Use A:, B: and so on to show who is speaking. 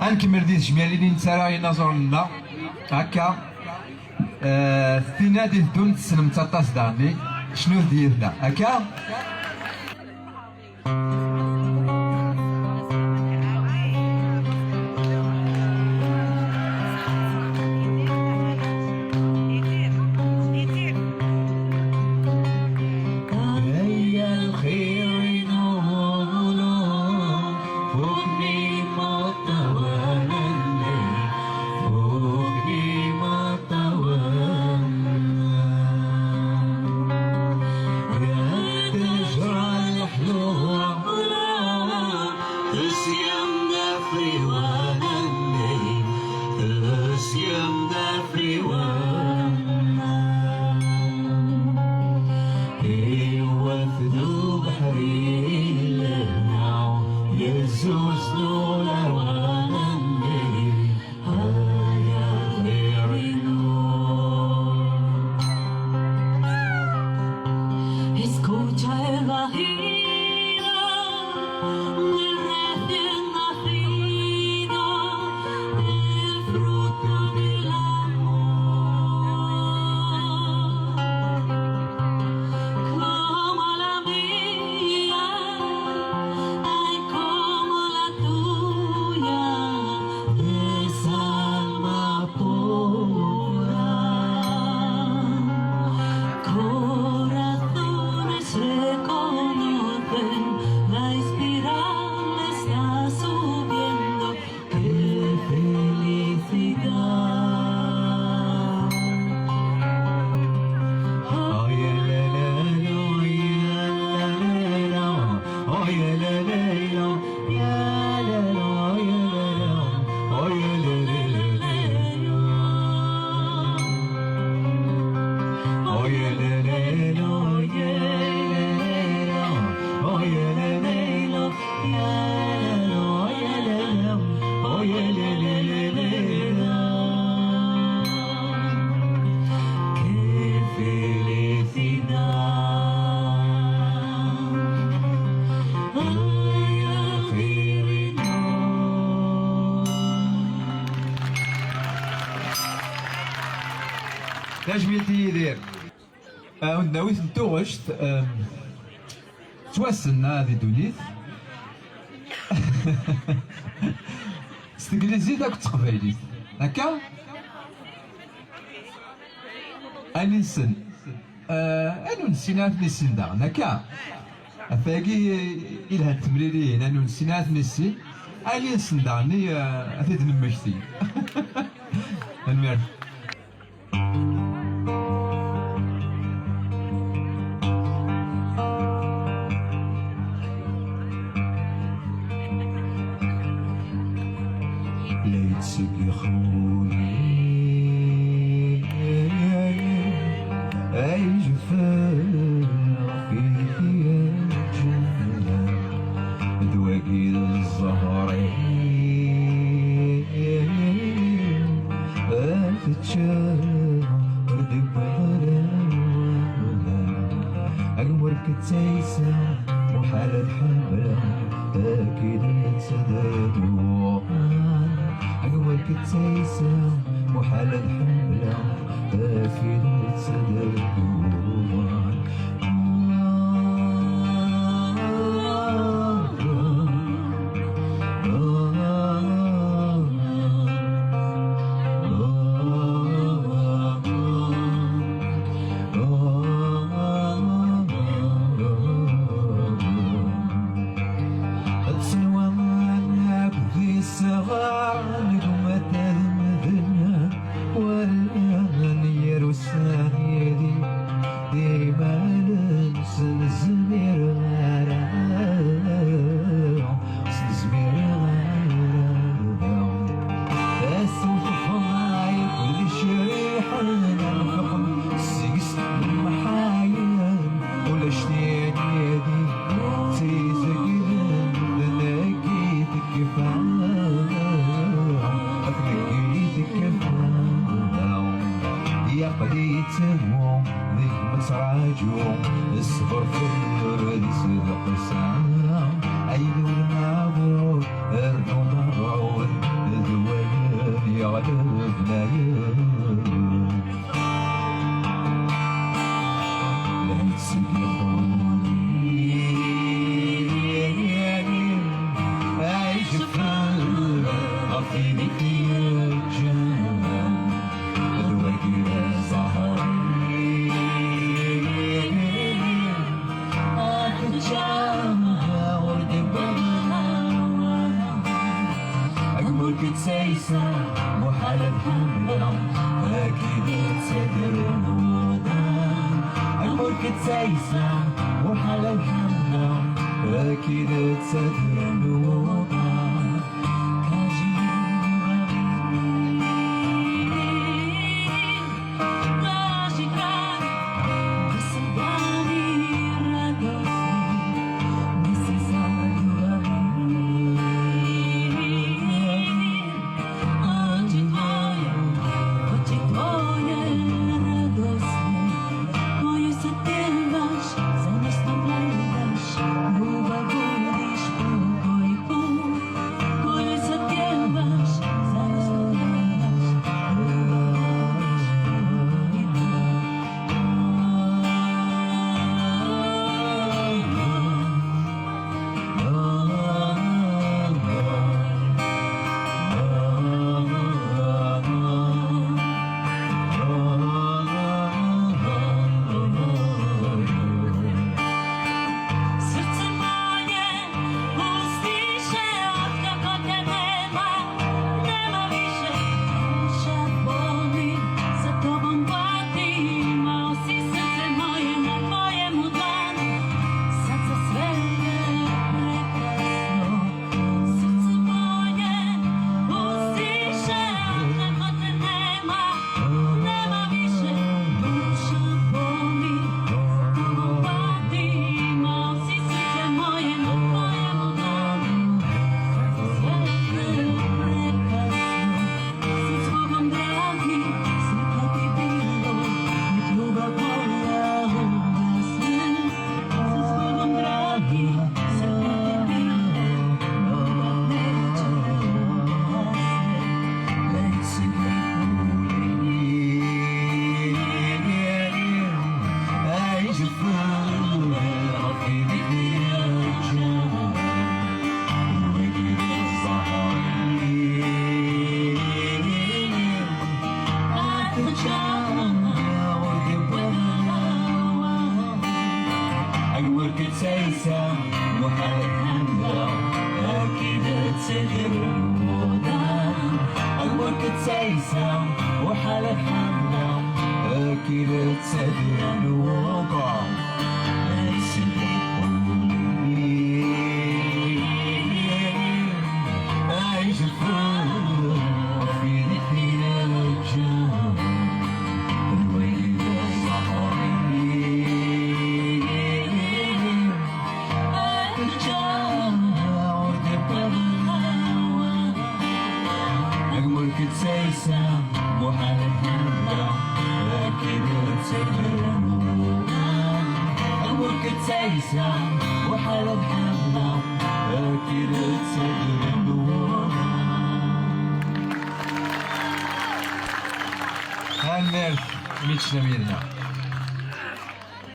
A: غنكمل ديال الجميع اللي نتسارى نازورنا هكا ثينا ديال دون تسلم تاطاس داني شنو ديالنا هكا جميلتي يدير وناويت نتوغشت تواسلنا هذه دونيت استنجليزي داك تقبايليت هكا اني نسن انو نسينات نسين داغن هكا افاكي الها التمريرين انو نسينات نسين اني نسن داغني افيد نمشتي المير
B: ليتسك خويا أي جفاف فيه جملة دواقي الزهرين أفتشاف ردب غراوة أقمر كتايسة وحال الحملة أكيد تدادوا أقوى كتايسة وحال الحملة أكيد تدادوا قديتهم ذيك مسراجهم الصبر في الورد صدق ساعة عيد والمعبود ارنو مرعود وفي الجنة الوجه ظهري أتجمع ورد أقبل كتسيسة محال الحملة أكيد تصدر الوضع أقبل كتسيسة محال الحملة أكيد تصدر الوضع كتسيسة محال الحملة أكيد تصدر الوضع أكبر كتسيسة محال الحملة أكيد تصدر الوضع ليس لقولي أعيش الفرق في ذكرى الجنة الويل ظهري كتسيسة محال الحملة أكيد تصدر الوضع أكبر كتسيسة محال الحملة أكيد تصدر الوضع.
A: Elmer Mieć Namiernia.